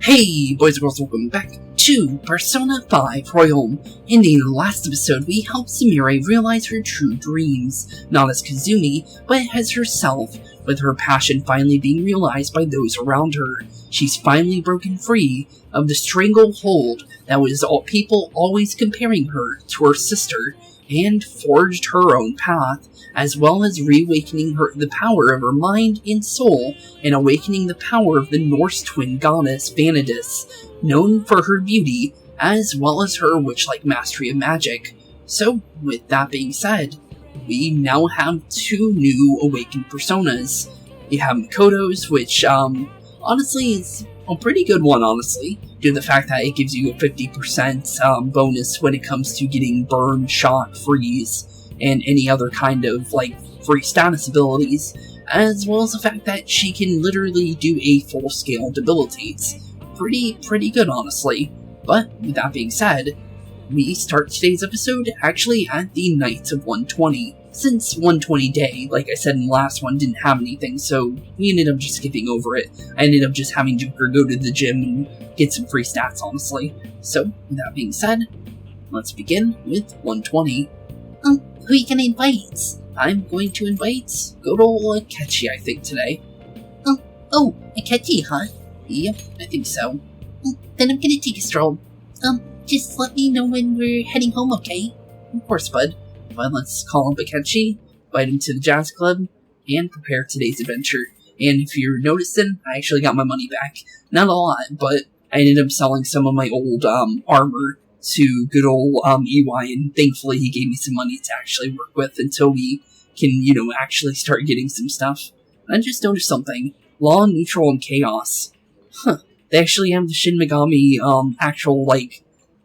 Hey boys and girls, welcome back to Persona 5 Royal. In the last episode, we helped Sumire realize her true dreams, not as Kasumi, but as herself, with her passion finally being realized by those around her. She's finally broken free of the stranglehold that was people always comparing her to her sister, and forged her own path, as well as reawakening the power of her mind and soul, and awakening the power of the Norse twin goddess Vanadis, known for her beauty, as well as her witch-like mastery of magic. So, with that being said, we now have two new awakened personas. You have Makoto's, which, honestly, is a pretty good one, honestly, due to the fact that it gives you a 50% bonus when it comes to getting burn, shock, freeze, and any other kind of, free status abilities, as well as the fact that she can literally do a full-scale debilitates. Pretty good, honestly. But, with that being said, we start today's episode actually at the night of 120. Since 120 day, like I said in the last one, didn't have anything, so we ended up just skipping over it. I ended up just having Joker go to the gym and get some free stats, honestly. So, with that being said, let's begin with 120. Who are you gonna invite? I'm going to invite good old Akechi, I think, today. Oh, Akechi, huh? Yep, I think so. Then I'm gonna take a stroll. Just let me know when we're heading home, okay? Of course, bud. But let's call up Akechi, invite him to the jazz club, and prepare today's adventure. And if you're noticing, I actually got my money back. Not a lot, but I ended up selling some of my old armor to good old EY, and thankfully he gave me some money to actually work with until we can, actually start getting some stuff. I just noticed something. Law, neutral, and chaos. They actually have the Shin Megami, actual,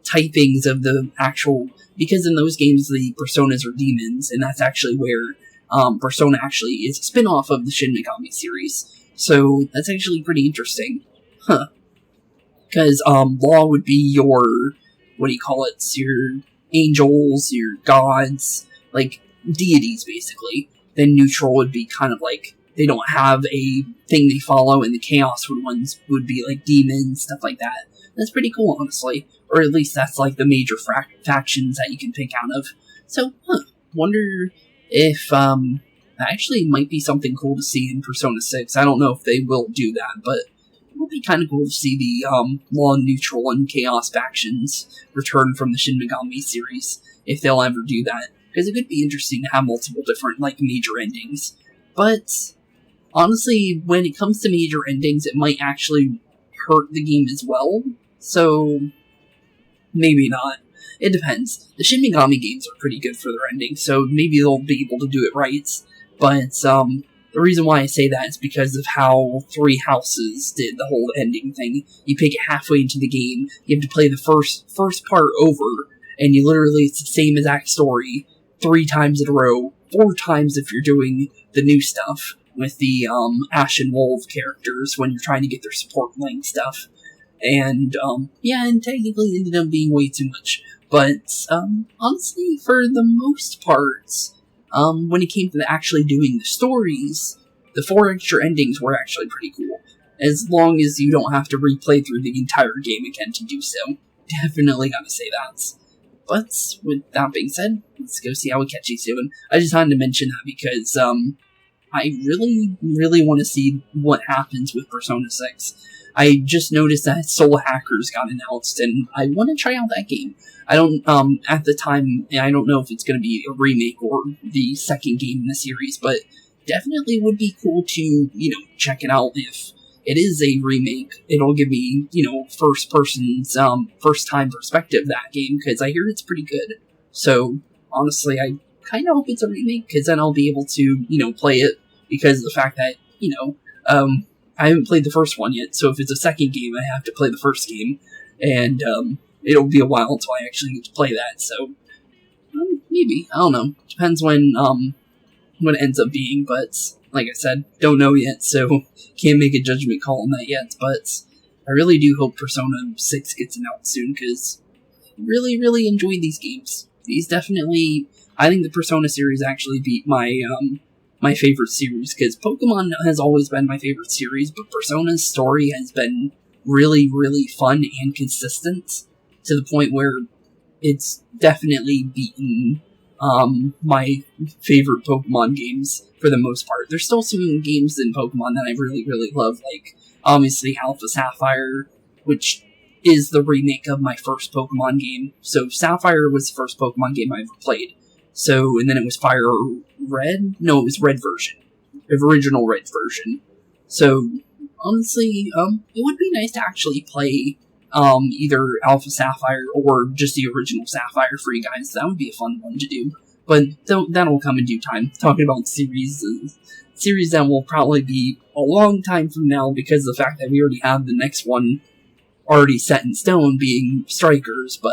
typings of the actual, because in those games the personas are demons, and that's actually where Persona actually is a spin-off of the Shin Megami series. So that's actually pretty interesting. Because Law would be your, your angels, your gods, deities basically. Then neutral would be kind of they don't have a thing they follow, and the chaos ones would be demons, stuff like that. That's pretty cool, honestly. Or at least that's the major factions that you can pick out of. So, wonder if that actually might be something cool to see in Persona 6. I don't know if they will do that, but it would be kind of cool to see the Law, Neutral, and Chaos factions return from the Shin Megami series, if they'll ever do that. Because it could be interesting to have multiple different, major endings. But, honestly, when it comes to major endings, it might actually hurt the game as well. So, maybe not. It depends. The Shin Megami games are pretty good for their endings, so maybe they'll be able to do it right. But, the reason why I say that is because of how Three Houses did the whole ending thing. You pick it halfway into the game, you have to play the first part over, and it's the same exact story 3 times in a row, 4 times if you're doing the new stuff with the Ash and Wolf characters when you're trying to get their support link stuff. And, and technically ended up being way too much. But, honestly, for the most part, when it came to actually doing the stories, the 4 extra endings were actually pretty cool. As long as you don't have to replay through the entire game again to do so. Definitely gotta say that. But, with that being said, let's go see how Akechi's doing. I just wanted to mention that because, I really want to see what happens with Persona 6. I just noticed that Soul Hackers got announced, and I want to try out that game. I don't, at the time, I don't know if it's going to be a remake or the second game in the series, but definitely would be cool to, check it out. If it is a remake, it'll give me, first person's, first time perspective of that game, because I hear it's pretty good. So, honestly, I kind of hope it's a remake, because then I'll be able to, play it, because of the fact that, I haven't played the first one yet, so if it's a second game, I have to play the first game, and, it'll be a while until I actually get to play that, so, maybe, I don't know, depends when it ends up being, but, like I said, don't know yet, so can't make a judgment call on that yet, but I really do hope Persona 6 gets announced soon, because I really enjoyed these games. These definitely, I think the Persona series actually beat my favorite series, because Pokemon has always been my favorite series, but Persona's story has been really, really fun and consistent to the point where it's definitely beaten my favorite Pokemon games for the most part. There's still some games in Pokemon that I really, really love, like obviously Alpha Sapphire, which is the remake of my first Pokemon game. So Sapphire was the first Pokemon game I ever played. So, and then it was Fire Red? No, it was Red version. The original Red version. So, honestly, it would be nice to actually play either Alpha Sapphire or just the original Sapphire for you guys. That would be a fun one to do. But that'll come in due time. Talking about series that will probably be a long time from now because of the fact that we already have the next one already set in stone being Strikers, but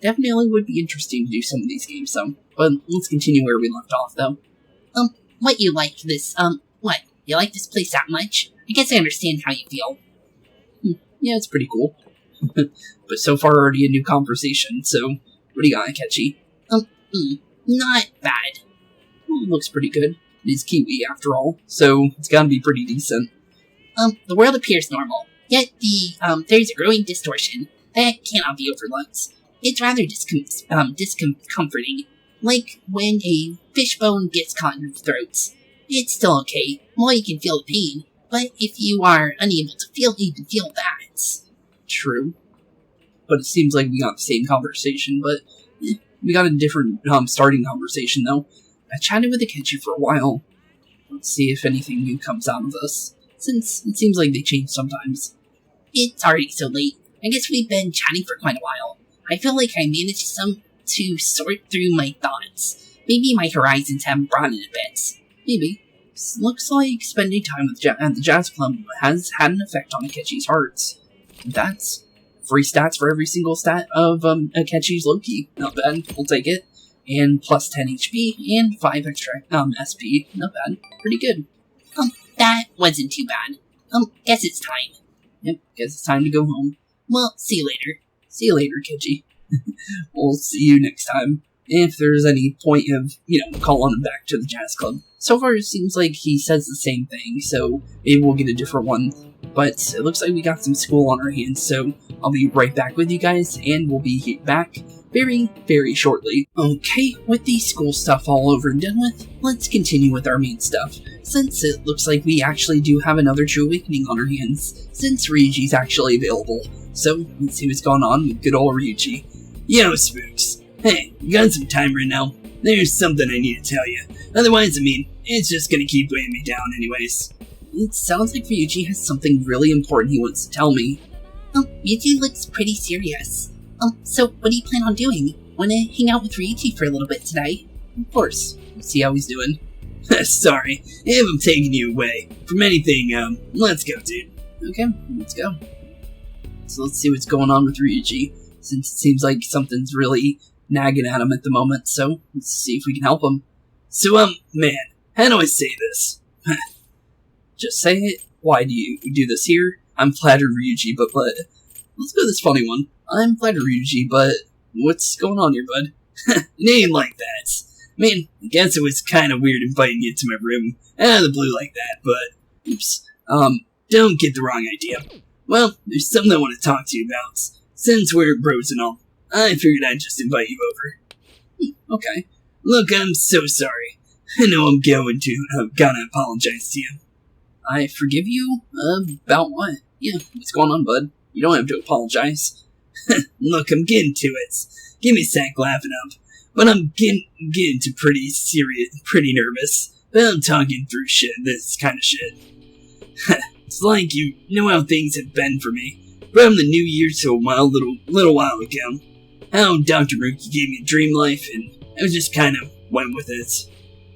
definitely would be interesting to do some of these games, so. But let's continue where we left off, though. What you like this, what? You like this place that much? I guess I understand how you feel. Yeah, it's pretty cool. But so far already a new conversation, so what do you got, Akechi? Not bad. Well, it looks pretty good. It is Kiwi, after all, so it's gotta be pretty decent. The world appears normal, yet there's a growing distortion that cannot be overlooked. It's rather discomforting, like when a fishbone gets caught in your throat. It's still okay, while you can feel the pain, but if you are unable to feel it, you can feel that. True. But it seems like we got the same conversation, but we got a different starting conversation, though. I chatted with Akechi for a while. Let's see if anything new comes out of this, since it seems like they change sometimes. It's already so late. I guess we've been chatting for quite a while. I feel like I managed to sort through my thoughts. Maybe my horizons have broadened a bit. Maybe. Looks like spending time at the Jazz Club has had an effect on Akechi's hearts. That's free stats for every single stat of Akechi's Loki. Not bad. We'll take it. And plus 10 HP and 5 extra SP. Not bad. Pretty good. That wasn't too bad. Guess it's time. Yep, guess it's time to go home. Well, see you later. See you later, Akechi. We'll see you next time. If there's any point of, calling him back to the Jazz Club. So far, it seems like he says the same thing, so maybe we'll get a different one. But it looks like we got some school on our hands, so I'll be right back with you guys, and we'll be back very, very shortly. Okay, with the school stuff all over and done with, let's continue with our main stuff, since it looks like we actually do have another True Awakening on our hands, since Ryuji's actually available. So, let's see what's going on with good old Ryuji. Yo, Spooks. Hey, you got some time right now? There's something I need to tell you. Otherwise, it's just gonna keep weighing me down anyways. It sounds like Ryuji has something really important he wants to tell me. Ryuji looks pretty serious. So what do you plan on doing? Wanna hang out with Ryuji for a little bit today? Of course. See how he's doing. Sorry, if I'm taking you away from anything, let's go, dude. Okay, let's go. So let's see what's going on with Ryuji, since it seems like something's really nagging at him at the moment, so let's see if we can help him. So, man, how do I say this? Just say it. Why do you do this here? I'm flattered, Ryuji, but let's go this funny one. I'm flattered, Ryuji, but what's going on here, bud? It ain't like that. Man, I guess it was kind of weird inviting you to my room out of the blue like that, but, oops. Don't get the wrong idea. Well, there's something I want to talk to you about. Since we're bros and all, I figured I'd just invite you over. Okay. Look, I'm so sorry. I know I'm gonna apologize to you. I forgive you? About what? Yeah, what's going on, bud? You don't have to apologize. Look, I'm getting to it. Give me a sec laughing up. But I'm getting to pretty nervous. But I'm talking through this kind of shit. It's like you know how things have been for me. From the new year to a little while ago. How Dr. Maruki gave me a dream life, and I just kind of went with it.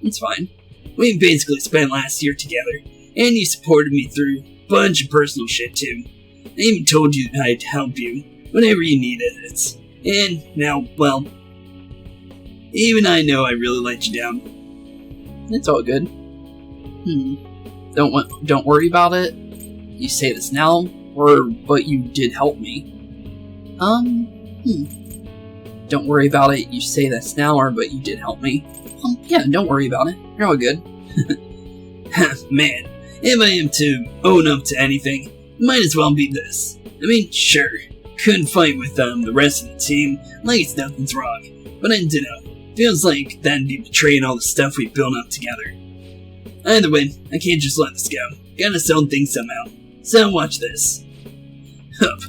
It's fine. We basically spent last year together, and you supported me through a bunch of personal shit too. I even told you that I'd help you whenever you needed it. And now, well, even I know I really let you down. It's all good. Don't worry about it. You say this now, but you did help me. Don't worry about it. You say this now, but you did help me. Yeah, don't worry about it. You're all good. Man, if I am to own up to anything, it might as well be this. I mean, sure, couldn't fight with the rest of the team, like it's nothing's wrong, but I don't know, feels like that'd be betraying all the stuff we built up together. Either way, I can't just let this go. Gotta sell things somehow. So watch this. Hup.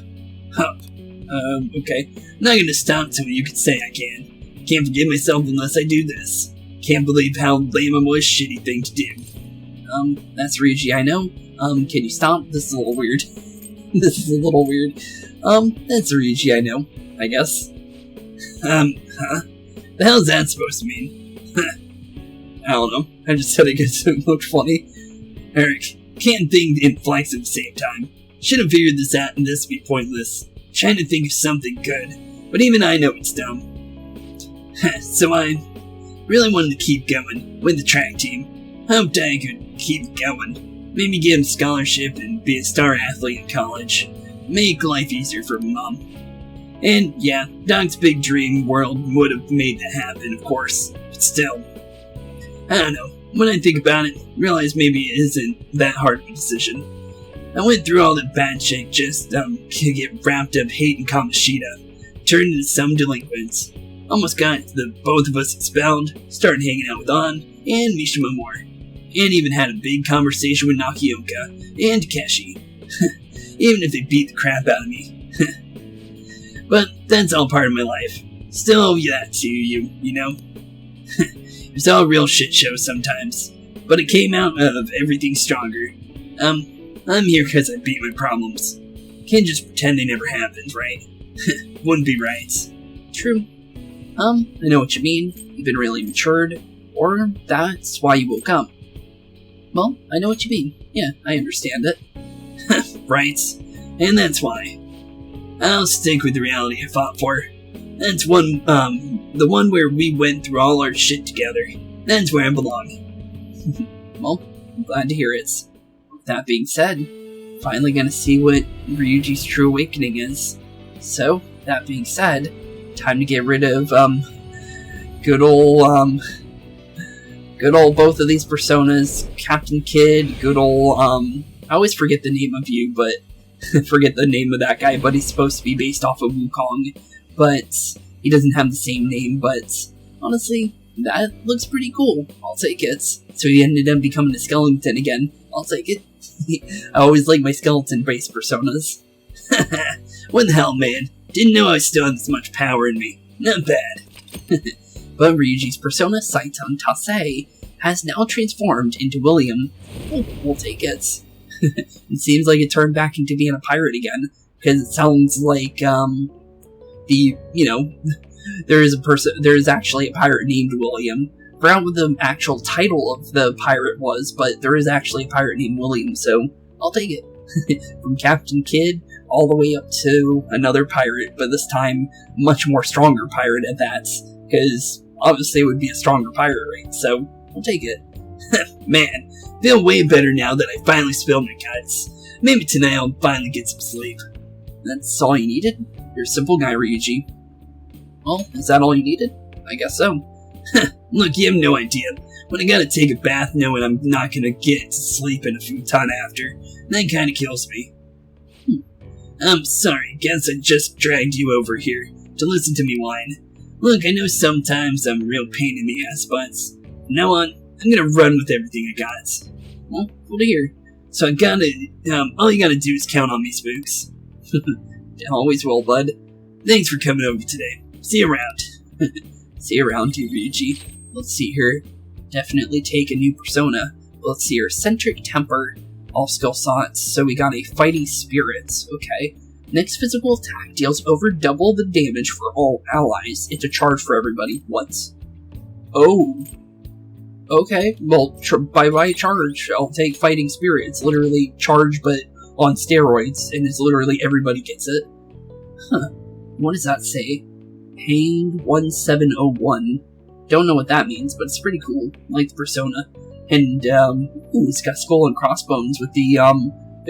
Okay. Not gonna stop till you can say I can. Can't forgive myself unless I do this. Can't believe how lame a shitty thing to do. That's Ryuji, I know. Can you stop? This is a little weird. This is a little weird. That's Ryuji, I know. I guess. Huh? The hell's that supposed to mean? I don't know. I just said it because it looked funny. Eric, can't think and flex at the same time. Should have figured this out and this would be pointless. Trying to think of something good, but even I know it's dumb. So I really wanted to keep going with the track team. Hoped I could keep going. Maybe get a scholarship and be a star athlete in college. Make life easier for Mom. And yeah, Doc's big dream world would have made that happen, of course. But still, I don't know. When I think about it, realize maybe it isn't that hard of a decision. I went through all that bad shit just to get wrapped up hating Kamoshida, turned into some delinquents. Almost got the both of us expelled, started hanging out with An and Mishima more, and even had a big conversation with Nakioka and Takeshi, even if they beat the crap out of me. But that's all part of my life. Still owe you that to you know? It's all a real shit show sometimes, but it came out of everything stronger. I'm here because I beat my problems. Can't just pretend they never happened, right? Wouldn't be right. True. I know what you mean. You've been really matured, or that's why you woke up. Well, I know what you mean. Yeah, I understand it. Right. And that's why. I'll stick with the reality I fought for. That's the one where we went through all our shit together. That's where I belong. Well, I'm glad to hear it. With that being said, finally gonna see what Ryuji's true awakening is. So, that being said, time to get rid of, good old both of these personas, Captain Kid, good old, I always forget the name of you, but, forget the name of that guy, but he's supposed to be based off of Wukong, but he doesn't have the same name, but, honestly, that looks pretty cool. I'll take it. So he ended up becoming a skeleton again. I'll take it. I always like my skeleton-based personas. What the hell, man? Didn't know I still had this much power in me. Not bad. But Ryuji's persona, Saitan Tasei, has now transformed into William. We'll take it. It seems like it turned back into being a pirate again, because it sounds like, there is actually a pirate named William. I forgot what the actual title of the pirate was, but there is actually a pirate named William, so I'll take it. From Captain Kidd all the way up to another pirate, but this time much more stronger pirate at that, because obviously it would be a stronger pirate, right? So I'll take it. Man, feel way better now that I finally spilled my guts. Maybe tonight I'll finally get some sleep. That's all you needed? You're a simple guy, Ryuji. Well, is that all you needed? I guess so. Look, you have no idea. When I gotta take a bath knowing I'm not gonna get to sleep in a futon after, that kinda kills me. I'm sorry, guess I just dragged you over here to listen to me whine. Look, I know sometimes I'm a real pain in the ass, but from now on, I'm gonna run with everything I got. Well, cool to hear. So all you gotta do is count on me, Spooks. Always will, bud. Thanks for coming over today. See you around. See you around, too, Ryuji. Let's see here. Definitely take a new persona. Let's see here. Eccentric Temper. All skill slots. So we got a Fighting Spirits. Okay. Next physical attack deals over double the damage for all allies. It's a charge for everybody. What? Oh. Okay. Well, bye-bye charge. I'll take Fighting Spirits. Literally charge, but on steroids. And it's literally everybody gets it. Huh. What does that say? Hanged 1701. Don't know what that means, but it's pretty cool. I like the persona. And, ooh, it's got skull and crossbones with the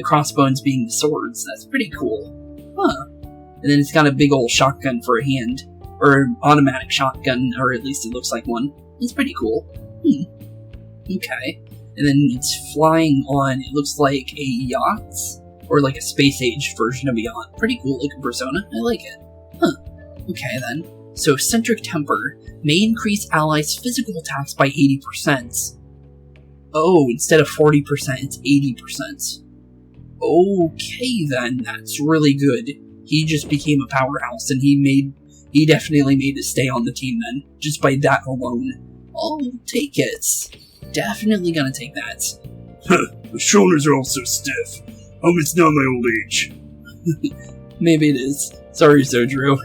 crossbones being the swords. That's pretty cool. Huh. And then it's got a big old shotgun for a hand. Or automatic shotgun, or at least it looks like one. It's pretty cool. Okay. And then it's flying on, it looks like a yacht. or like a space-age version of Beyond. Pretty cool looking persona, I like it. Huh, okay then. So Centric Temper may increase allies' physical attacks by 80%. Oh, instead of 40%, it's 80%. Okay then, that's really good. He just became a powerhouse, and he definitely made to stay on the team then, just by that alone. I'll take it. Definitely gonna take that. My shoulders are all so stiff. Hope it's not my old age. Maybe it is. Sorry, Zojiro.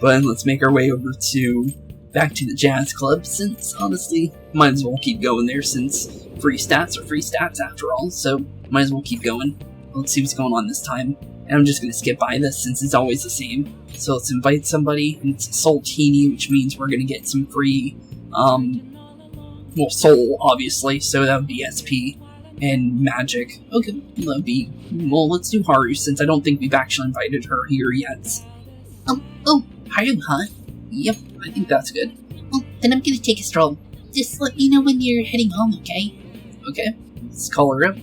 But let's make our way over back to the jazz club, since honestly, might as well keep going there, since free stats are free stats after all, so might as well keep going. Let's see what's going on this time. And I'm just gonna skip by this since it's always the same. So let's invite somebody, and it's Saltini, which means we're gonna get some free, well, soul, obviously, so that would be SP, and magic. Okay, that would be, well, let's do Haru, since I don't think we've actually invited her here yet. Haru, huh? Yep, I think that's good. Well, then I'm gonna take a stroll. Just let me know when you're heading home, okay? Okay, let's call her up,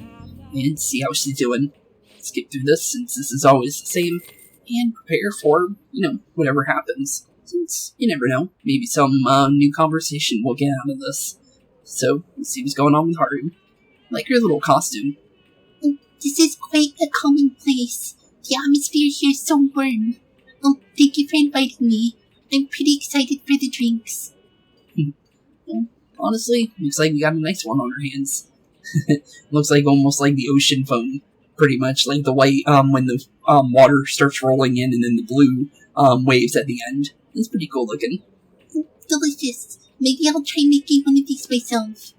and see how she's doing. Skip through this, since this is always the same, and prepare for, whatever happens. Since, you never know, maybe some new conversation we'll get out of this. So, let's see what's going on with Haru. Like her little costume. Oh, this is quite a calming place. The atmosphere here is so warm. Oh, thank you for inviting me. I'm pretty excited for the drinks. Well, honestly, looks like we got a nice one on our hands. Looks like almost like the ocean foam. Pretty much like the white, when the water starts rolling in, and then the blue waves at the end. It's pretty cool looking. Delicious. Maybe I'll try making one of these myself.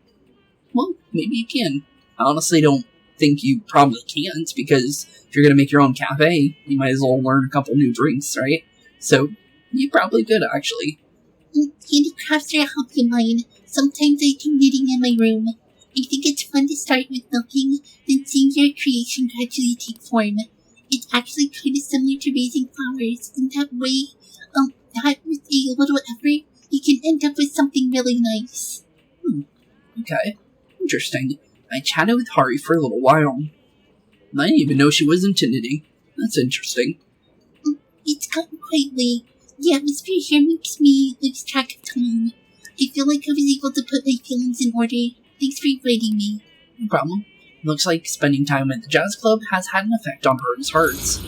Well, maybe you can. I honestly don't think you probably can't, because if you're gonna make your own cafe, you might as well learn a couple new drinks, right? So, you probably could, actually. Handicrafts are a hobby of mine. Sometimes I do knitting in my room. I think it's fun to start with nothing, then seeing your creation gradually take form. It's actually kind of similar to raising flowers. In that way, that with a little effort, you can end up with something really nice. Okay. Interesting. I chatted with Haru for a little while. I didn't even know she was into knitting. That's interesting. It's gotten quite late. The atmosphere here makes me lose track of time. I feel like I was able to put my feelings in order. Thanks for inviting me. No problem. Looks like spending time at the jazz club has had an effect on Haru's hearts.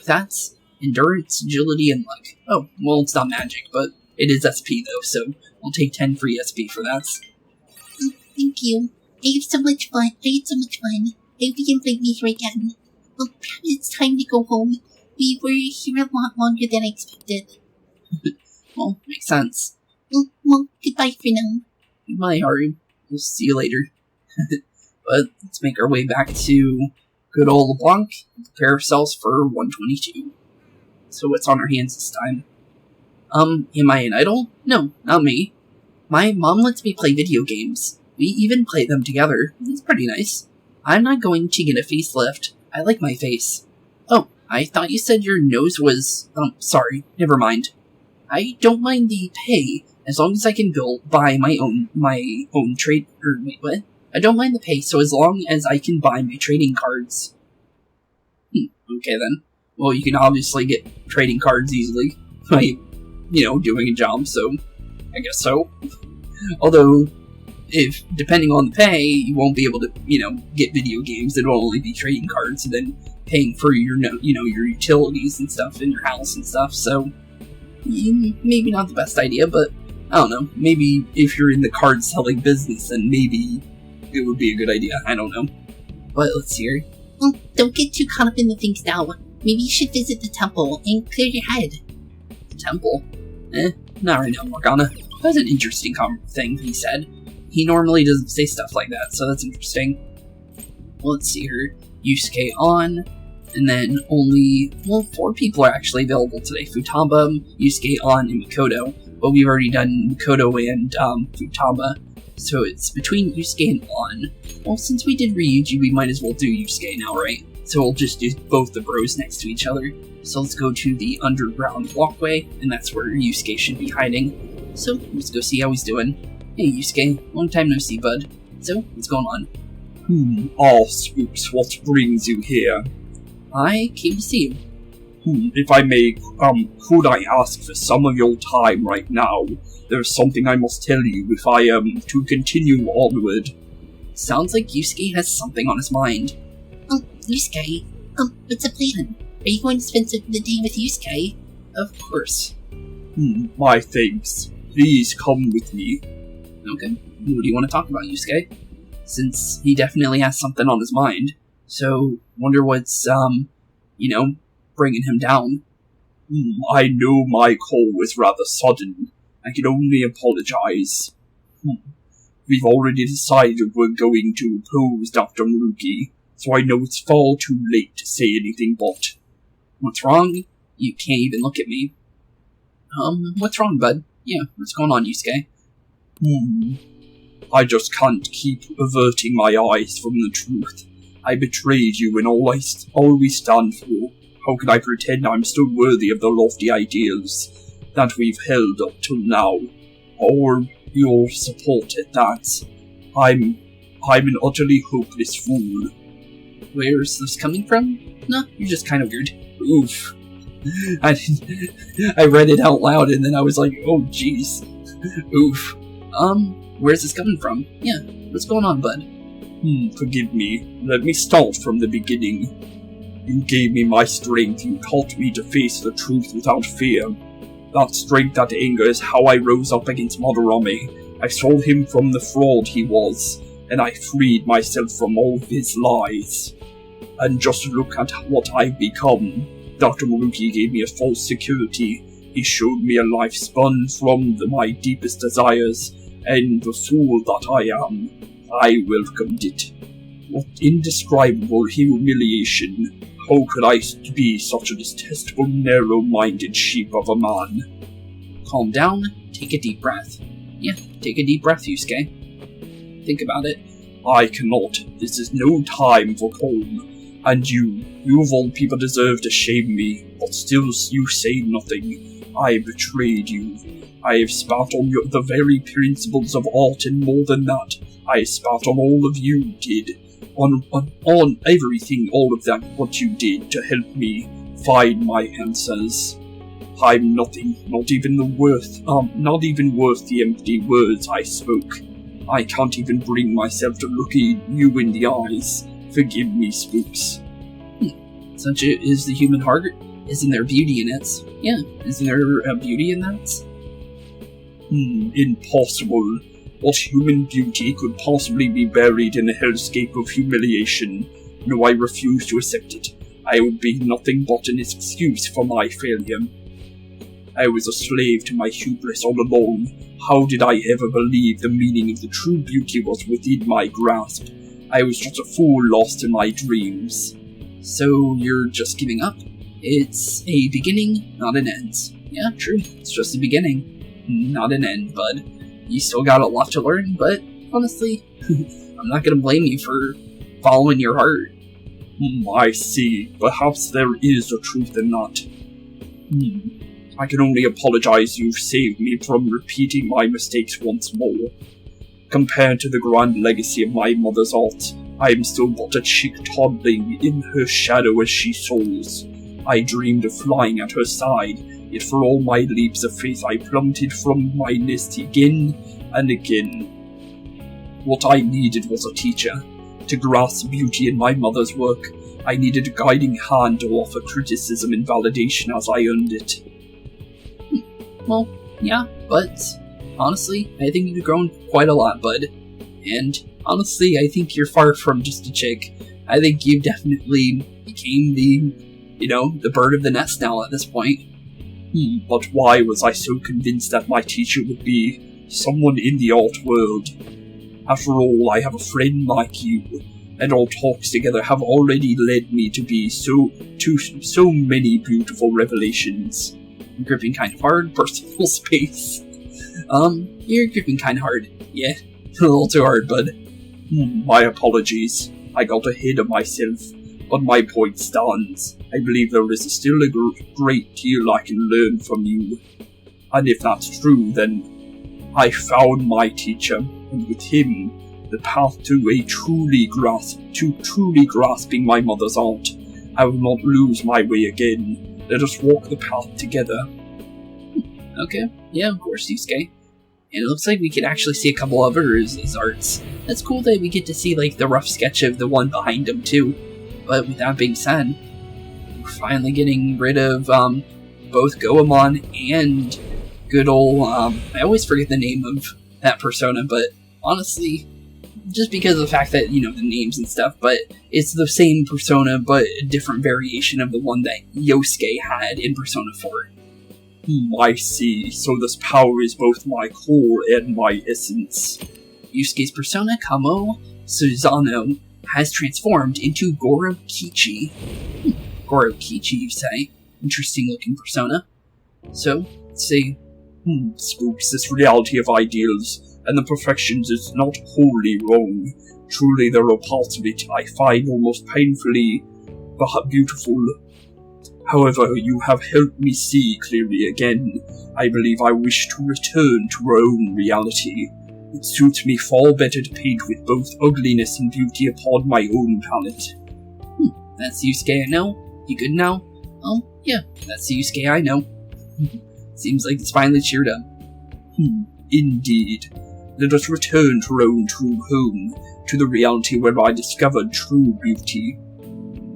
That's endurance, agility, and luck. Oh, well, it's not magic, but it is SP though, so I'll take 10 free SP for that. Thank you. I had so much fun. I hope you invite me here again. Well, perhaps it's time to go home. We were here a lot longer than I expected. Well, makes sense. Well, goodbye for now. Goodbye, Haru. We'll see you later. But let's make our way back to good old LeBlanc and prepare ourselves for 122. So what's on our hands this time? Am I an idol? No, not me. My mom lets me play video games. We even play them together. It's pretty nice. I'm not going to get a facelift. I like my face. Oh, I thought you said your nose was... sorry, never mind. I don't mind the pay, as long as I can buy my own trade... wait, what? I don't mind the pay, so as long as I can buy my trading cards. Okay then. Well, you can obviously get trading cards easily by, doing a job, so I guess so. Although, if, depending on the pay, you won't be able to, get video games, it'll only be trading cards, and then paying for your, your utilities and stuff in your house and stuff, so maybe not the best idea, but I don't know, maybe if you're in the card selling business, then maybe it would be a good idea, I don't know. But let's see here. Well, don't get too caught up in the things now. Maybe you should visit the temple and clear your head. The temple? Not right now, Morgana. That was an interesting thing he said. He normally doesn't say stuff like that, so that's interesting. Well, let's see here. Yusuke on, and then only, 4 people are actually available today. Futaba, Yusuke on, and Mikoto. But we've already done Mikoto and Futaba, so it's between Yusuke and On. Well, since we did Ryuji, we might as well do Yusuke now, right? So we'll just do both the bros next to each other. So let's go to the underground walkway, and that's where Yusuke should be hiding. So let's go see how he's doing. Hey Yusuke, long time no see, bud. So, what's going on? Spooks, what brings you here? I came to see you. If I may, could I ask for some of your time right now? There's something I must tell you if I am to continue onward. Sounds like Yusuke has something on his mind. Yusuke, what's the plan? Are you going to spend the day with Yusuke? Of course. My thanks. Please come with me. Okay, what do you want to talk about, Yusuke? Since he definitely has something on his mind. So, wonder what's, bringing him down. I know my call was rather sudden. I can only apologize. We've already decided we're going to oppose Dr. Maruki, so I know it's far too late to say anything but. What's wrong? You can't even look at me. What's wrong, bud? Yeah, what's going on, Yusuke? I just can't keep averting my eyes from the truth. I betrayed you in all we stand for. How can I pretend I'm still worthy of the lofty ideals that we've held up till now? Or your support at that? I'm an utterly hopeless fool. Where's this coming from? No, you're just kind of weird. Oof. I read it out loud and then I was like, oh jeez. Oof. Where's this coming from? Yeah, what's going on, bud? Forgive me. Let me start from the beginning. You gave me my strength. You taught me to face the truth without fear. That strength, that anger is how I rose up against Madarame. I saw him from the fraud he was, and I freed myself from all of his lies. And just look at what I've become. Dr. Maruki gave me a false security. He showed me a life spun from my deepest desires, and the fool that I am, I welcomed it. What indescribable humiliation. How could I be such a detestable, narrow-minded sheep of a man? Calm down, take a deep breath. Yeah, take a deep breath, Yusuke. Think about it. I cannot. This is no time for calm. And you of all people deserve to shame me, but still you say nothing. I betrayed you. I have spat on the very principles of art, and more than that, I spat on all of you did. On everything, all of that, what you did to help me find my answers. I'm nothing, not even worth the empty words I spoke. I can't even bring myself to look you in the eyes. Forgive me, Spooks. Such is the human heart. Isn't there beauty in it? Yeah, isn't there a beauty in that? Impossible. What human beauty could possibly be buried in a hellscape of humiliation? No, I refuse to accept it. I would be nothing but an excuse for my failure. I was a slave to my hubris all along. How did I ever believe the meaning of the true beauty was within my grasp? I was just a fool lost in my dreams. So you're just giving up? It's a beginning, not an end. Yeah, true. It's just a beginning, not an end, bud. You still got a lot to learn, but honestly, I'm not gonna blame you for following your heart. I see. Perhaps there is a truth in that. I can only apologize. You've saved me from repeating my mistakes once more. Compared to the grand legacy of my mother's art, I am still but a chick toddling in her shadow as she soars. I dreamed of flying at her side, yet for all my leaps of faith I plummeted from my nest again and again. What I needed was a teacher. To grasp beauty in my mother's work, I needed a guiding hand to offer criticism and validation as I earned it. Well, yeah, but honestly, I think you've grown quite a lot, bud. And honestly, I think you're far from just a chick. I think you definitely became the bird of the nest now at this point. But why was I so convinced that my teacher would be someone in the art world? After all, I have a friend like you, and our talks together have already led me to so many beautiful revelations. I'm gripping kind of hard, personal space. You're gripping kind of hard. Yeah, a little too hard, bud. My apologies. I got ahead of myself, but my point stands. I believe there is still a great deal I can learn from you. And if that's true, then I found my teacher, and with him, the path to truly grasping my mother's art. I will not lose my way again. Let us walk the path together. Okay, yeah, of course, Yusuke. And it looks like we can actually see a couple of his arts. That's cool that we get to see, like, the rough sketch of the one behind him, too. But with that being said, we're finally getting rid of, both Goemon and good old, I always forget the name of that persona, but honestly, just because of the fact that, you know, the names and stuff, but it's the same persona, but a different variation of the one that Yosuke had in Persona 4. I see. So this power is both my core and my essence. Yusuke's persona, Kamo Suzano, has transformed into Goro Kichi. Goro Kichi, you say? Interesting looking persona. So, let's see. Spooks, this reality of ideals and the perfections is not wholly wrong. Truly, there are parts of it I find almost painfully beautiful. However, you have helped me see clearly again. I believe I wish to return to our own reality. It suits me far better to paint with both ugliness and beauty upon my own palette. That's Yusuke I know. You good now? Oh, yeah, that's the Yusuke I know. Seems like it's finally cheered up. Indeed. Let us return to our own true home, to the reality where I discovered true beauty.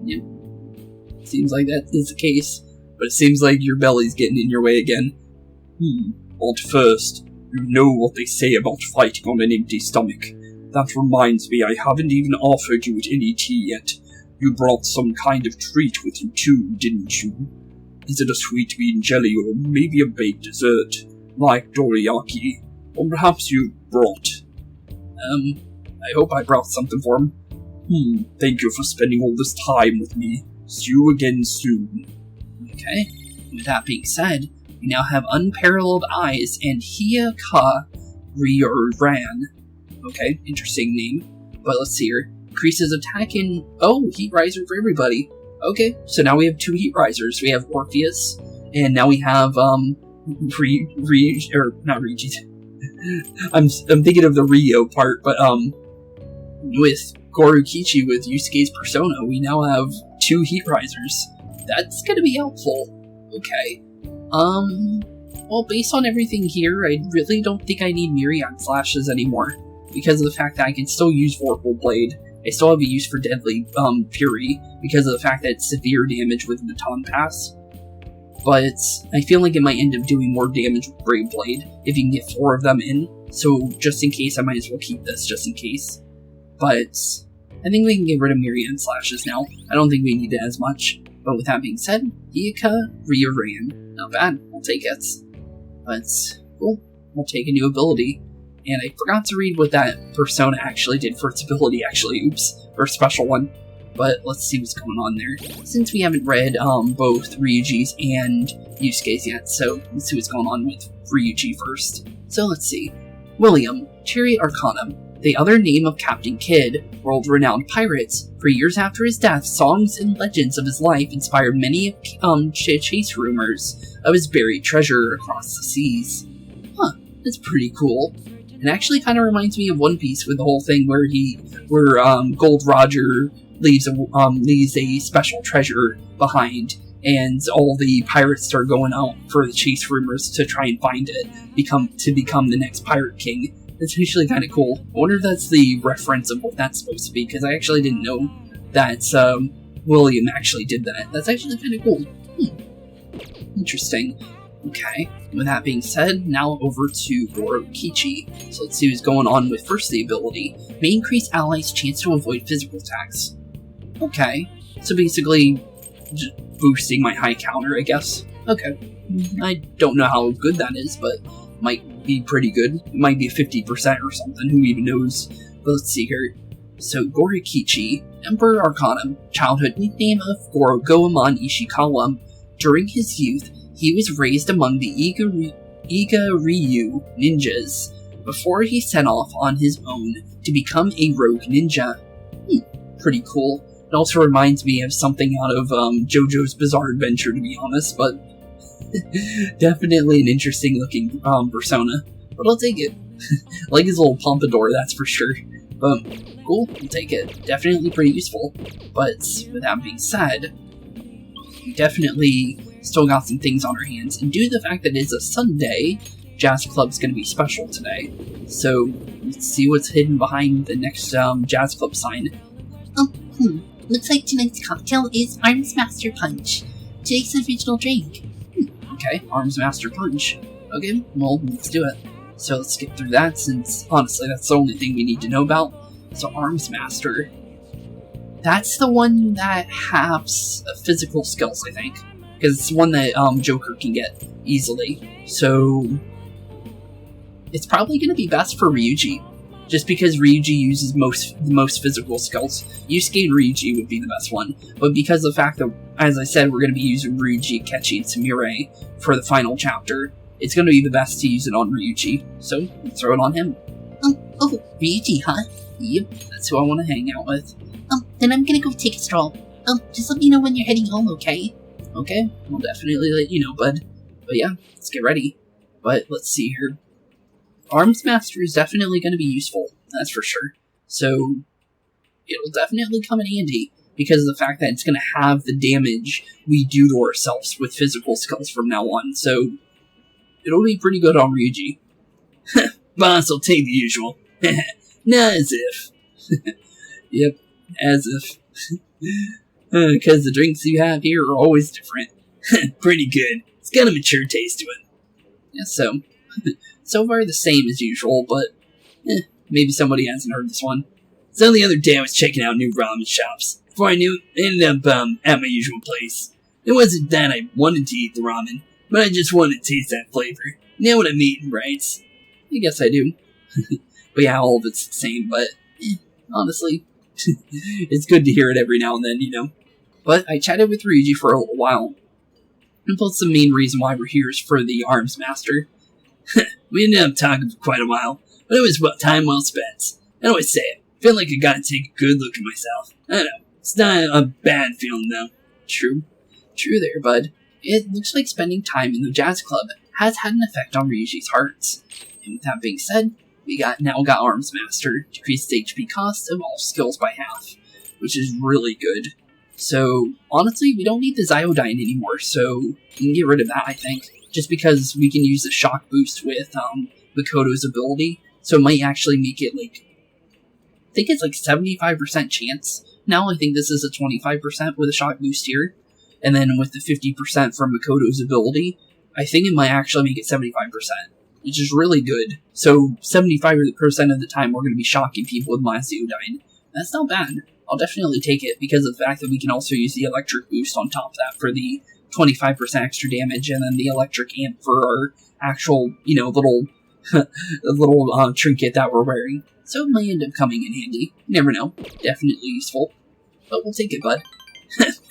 Yep. Seems like that is the case, but it seems like your belly's getting in your way again. But first, you know what they say about fighting on an empty stomach. That reminds me, I haven't even offered you any tea yet. You brought some kind of treat with you too, didn't you? Is it a sweet bean jelly or maybe a baked dessert, like dorayaki? Or perhaps you brought... I hope I brought something for him. Thank you for spending all this time with me. See you again soon. Okay, with that being said, we now have Unparalleled Eyes and Hiyaka Ryoran. Okay, interesting name. But let's see here. Increases attack in... Oh, Heat Riser for everybody. Okay, so now we have 2 Heat Risers. We have Orpheus, and now we have, not Regis. I'm thinking of the Rio part, but, with Gorukichi with Yusuke's persona, we now have 2 Heat Risers. That's gonna be helpful. Okay. Well, based on everything here, I really don't think I need Myriad Slashes anymore, because of the fact that I can still use Vorpal Blade. I still have a use for Deadly Fury, because of the fact that it's severe damage with Baton Pass. But I feel like it might end up doing more damage with Brave Blade, if you can get 4 of them in, so just in case, I might as well keep this, just in case. But I think we can get rid of Myriad Slashes now. I don't think we need it as much. But with that being said, Hiyaka Ryoran. Not bad, we'll take it. But, cool, we'll take a new ability. And I forgot to read what that persona actually did for its ability, actually, oops, for a special one. But let's see what's going on there. Since we haven't read both Ryuji's and Yusuke's yet, so let's see what's going on with Ryuji first. So let's see. William, Cherry Arcanum, the other name of Captain Kidd, world-renowned pirate. For years after his death, songs and legends of his life inspired many chase rumors of his buried treasure across the seas. That's pretty cool. It actually kind of reminds me of One Piece with the whole thing where Gold Roger leaves a special treasure behind, and all the pirates start going out for the chase rumors to try and find it, to become the next pirate king. It's actually kind of cool. I wonder if that's the reference of what that's supposed to be, because I actually didn't know that William actually did that. That's actually kind of cool. Interesting. Okay, with that being said, now over to Gorukichi. So let's see what's going on with first the ability. May increase allies' chance to avoid physical attacks. Okay, so basically just boosting my high counter, I guess. Okay, I don't know how good that is, but might be pretty good. It might be 50% or something, who even knows. But let's see here. So Gorukichi, Emperor Arcanum, childhood nickname of Goemon Ishikawa. During his youth, he was raised among the Iga Ryu ninjas before he set off on his own to become a rogue ninja. Pretty cool. It also reminds me of something out of JoJo's Bizarre Adventure, to be honest, but definitely an interesting looking persona. But I'll take it. I like his little pompadour, that's for sure. Boom. Cool, we'll take it. Definitely pretty useful. But with that being said, we definitely still got some things on our hands. And due to the fact that it's a Sunday, Jazz Club's going to be special today. So let's see what's hidden behind the next Jazz Club sign. Looks like tonight's cocktail is Arms Master Punch. Today's original drink. Okay, Arms Master Punch. Okay, well, let's do it. So let's skip through that, since honestly that's the only thing we need to know about. So Arms Master. That's the one that has physical skills, I think. Because it's one that Joker can get easily. So it's probably going to be best for Ryuji. Just because Ryuji uses the most physical skills. Yusuke and Ryuji would be the best one. But because of the fact that, as I said, we're going to be using Ryuji, Kechi, and Sumire for the final chapter, it's going to be the best to use it on Ryuji. So, let's throw it on him. Ryuji, huh? Yep, that's who I want to hang out with. Then I'm gonna go take a stroll. Just let me know when you're heading home, okay? Okay, we'll definitely let you know, bud. But yeah, let's get ready. But let's see here. Arms Master is definitely going to be useful, that's for sure. So, it'll definitely come in handy, because of the fact that it's going to have the damage we do to ourselves with physical skills from now on, so it'll be pretty good on Ryuji. Boss will take the usual. Nah, as if. Yep, as if. Because the drinks you have here are always different. Pretty good. It's got a mature taste to it. Yeah, so far the same as usual, but maybe somebody hasn't heard this one. So the other day I was checking out new ramen shops. Before I knew it, I ended up at my usual place. It wasn't that I wanted to eat the ramen, but I just wanted to taste that flavor. You know what I mean, right? I guess I do. But yeah, all of it's the same, but honestly, it's good to hear it every now and then, you know. But I chatted with Ryuji for a little while, and plus the main reason why we're here is for the Arms Master. We ended up talking for quite a while, but it was time well spent. I always say it. I feel like I gotta take a good look at myself. I don't know. It's not a bad feeling, though. True there, bud. It looks like spending time in the Jazz Club has had an effect on Ryuji's hearts. And with that being said, we now got Arms Master, decreased HP cost of all skills by half, which is really good. So, honestly, we don't need the Zyodyne anymore, so we can get rid of that, I think. Just because we can use the shock boost with Makoto's ability, so it might actually make it, like, I think it's like 75% chance. Now I think this is a 25% with a shock boost here, and then with the 50% from Makoto's ability, I think it might actually make it 75%, which is really good. So 75% of the time we're going to be shocking people with my Zyodyne. That's not bad. I'll definitely take it because of the fact that we can also use the electric boost on top of that for the 25% extra damage, and then the electric amp for our actual, little trinket that we're wearing. So it might end up coming in handy. You never know. Definitely useful. But we'll take it, bud.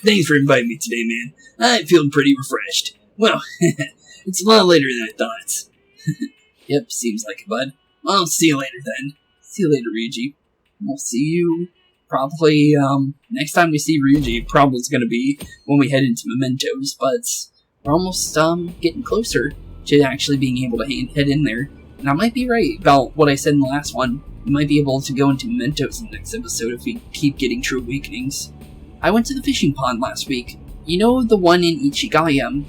Thanks for inviting me today, man. I'm feeling pretty refreshed. Well, it's a lot later than I thought. Yep, seems like it, bud. Well, I'll see you later then. See you later, Ryuji. We'll see you probably, next time we see Ryuji, probably is going to be when we head into Mementos, but we're almost, getting closer to actually being able to head in there. And I might be right about what I said in the last one. We might be able to go into Mementos in the next episode if we keep getting true awakenings. I went to the fishing pond last week. You know, the one in Ichigaya.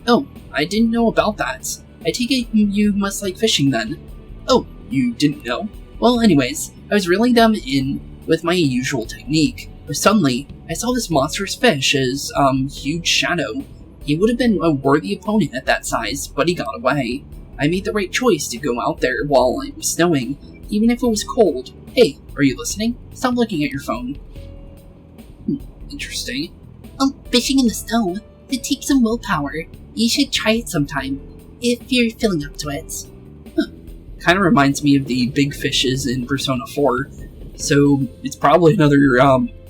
Oh, I didn't know about that. I take it you must like fishing then. Oh, you didn't know? Well, anyways, I was reeling them in with my usual technique, but suddenly, I saw this monstrous fish as, huge shadow. He would have been a worthy opponent at that size, but he got away. I made the right choice to go out there while it was snowing, even if it was cold. Hey, are you listening? Stop looking at your phone. Interesting. Fishing in the snow. It takes some willpower. You should try it sometime, if you're feeling up to it. Kind of reminds me of the big fishes in Persona 4. So, it's probably another,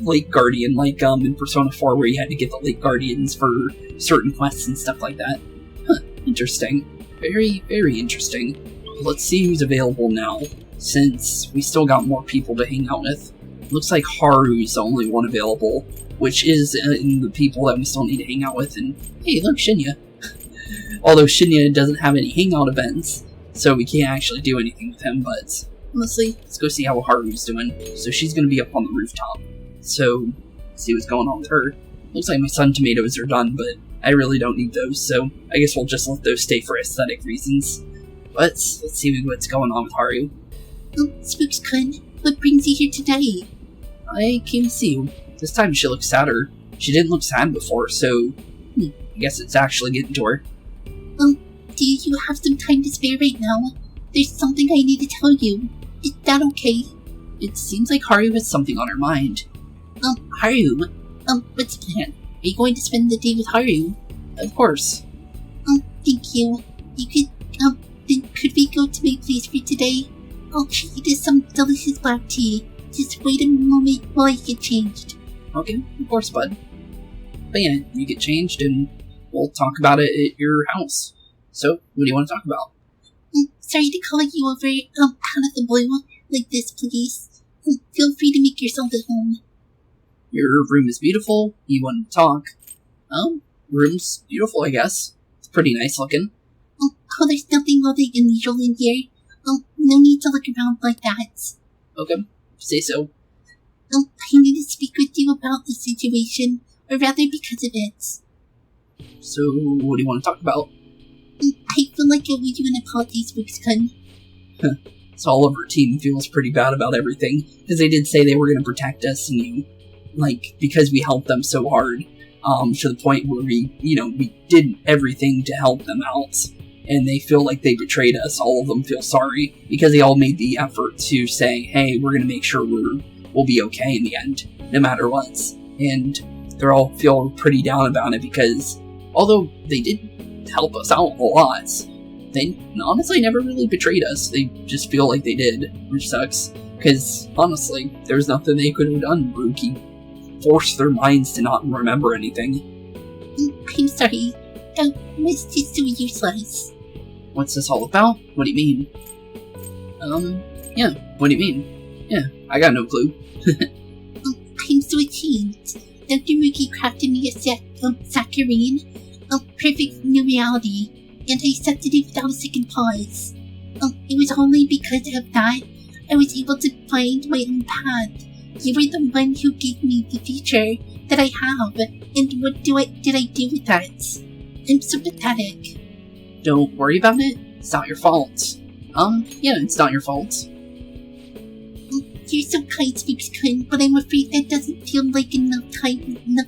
Lake Guardian, like, in Persona 4, where you had to get the Lake Guardians for certain quests and stuff like that. Interesting. Very, very interesting. Let's see who's available now, since we still got more people to hang out with. Looks like Haru's the only one available, which is in the people that we still need to hang out with, and hey, look, Shinya. Although Shinya doesn't have any hangout events, so we can't actually do anything with him, but honestly, let's go see how Haru's doing. So she's gonna be up on the rooftop. So, see what's going on with her. Looks like my sun tomatoes are done, but I really don't need those, so I guess we'll just let those stay for aesthetic reasons. But, let's see what's going on with Haru. Oh, Spooks-kun, what brings you here today? I came to see you. This time she looks sadder. She didn't look sad before, so I guess it's actually getting to her. Do you have some time to spare right now? There's something I need to tell you. Is that okay? It seems like Haru has something on her mind. Haru, what's the plan? Are you going to spend the day with Haru? Of course. Thank you. You could, then could we go to my place for today? I'll treat you to some delicious black tea. Just wait a moment while I get changed. Okay, of course, bud. But yeah, you get changed and we'll talk about it at your house. So, what do you want to talk about? Sorry to call you over, out of the blue, like this, please. Feel free to make yourself at home. Your room is beautiful. You want to talk. Oh, room's beautiful, I guess. It's pretty nice looking. Oh, there's nothing all that unusual in here. No need to look around like that. Okay, say so. I need to speak with you about the situation, or rather because of it. So, what do you want to talk about? I feel like I owe you an apology, Spooks-kun. So all of our team feels pretty bad about everything, because they did say they were going to protect us and you, because we helped them so hard, to the point where we did everything to help them out, and they feel like they betrayed us. All of them feel sorry, because they all made the effort to say, hey, we're going to make sure we'll be okay in the end, no matter what. And they all feel pretty down about it, because although they did help us out a lot, they honestly never really betrayed us. They just feel like they did, which sucks, because honestly, there's nothing they could have done. Maruki forced their minds to not remember anything. I'm sorry, that was just so useless. What's this all about? What do you mean? Yeah, what do you mean? Yeah, I got no clue. I'm so ashamed. Dr. Maruki crafted me a saccharine, a perfect new reality, and I accepted it without a second pause. It was only because of that I was able to find my own path. You were the one who gave me the future that I have, and what did I do with that? I'm so pathetic. Don't worry about it. It's not your fault. Yeah, it's not your fault. You're so kind, Spooks-kun, but I'm afraid that doesn't feel like enough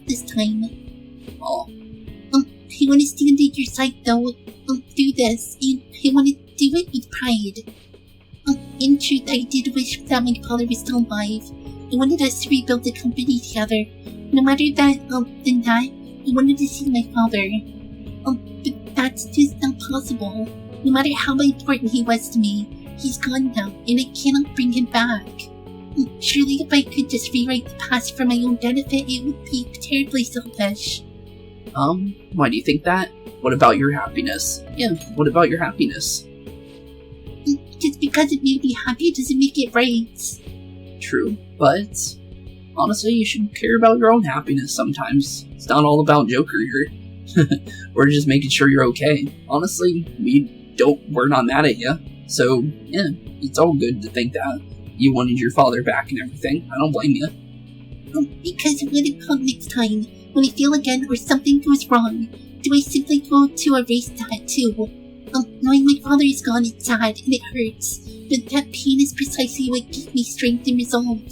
this time. Oh. I want to stand at your side, though, through this, and I want to do it with pride. In truth, I did wish that my father was still alive. I wanted us to rebuild the company together. No matter that, than that, I wanted to see my father. But that's just not possible. No matter how important he was to me, he's gone now, and I cannot bring him back. Surely if I could just rewrite the past for my own benefit, it would be terribly selfish. Why do you think that? What about your happiness? Yeah, what about your happiness? Just because it made me happy doesn't make it right. True, but honestly, you should care about your own happiness sometimes. It's not all about Joker here. We're just making sure you're okay. Honestly, we're not mad at you. So, yeah, it's all good to think that you wanted your father back and everything. I don't blame you. Because what about next time? When I feel again or something goes wrong, do I simply go to erase that too? Knowing my father is gone, it's sad and it hurts, but that pain is precisely what gave me strength and resolve.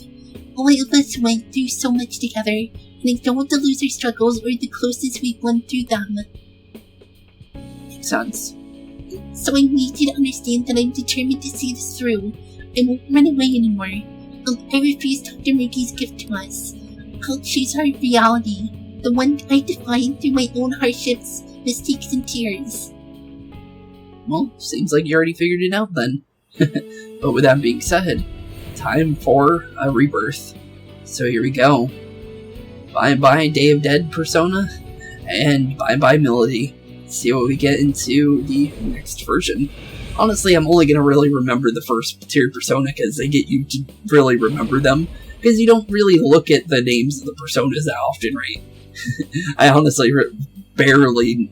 All of us went through so much together, and I don't want to lose our struggles or the closest we've won through them. Makes sense. So I need you to understand that I'm determined to see this through. I won't run away anymore. I refuse Dr. Maruki's gift to us. I'll choose our reality. The one I define through my own hardships, mistakes, and tears. Well, seems like you already figured it out then. But with that being said, time for a rebirth. So here we go. Bye-bye Day of Dead Persona, and bye-bye Melody. Let's see what we get into the next version. Honestly, I'm only going to really remember the first tier Persona because they get you to really remember them. Because you don't really look at the names of the Personas that often, right? I honestly barely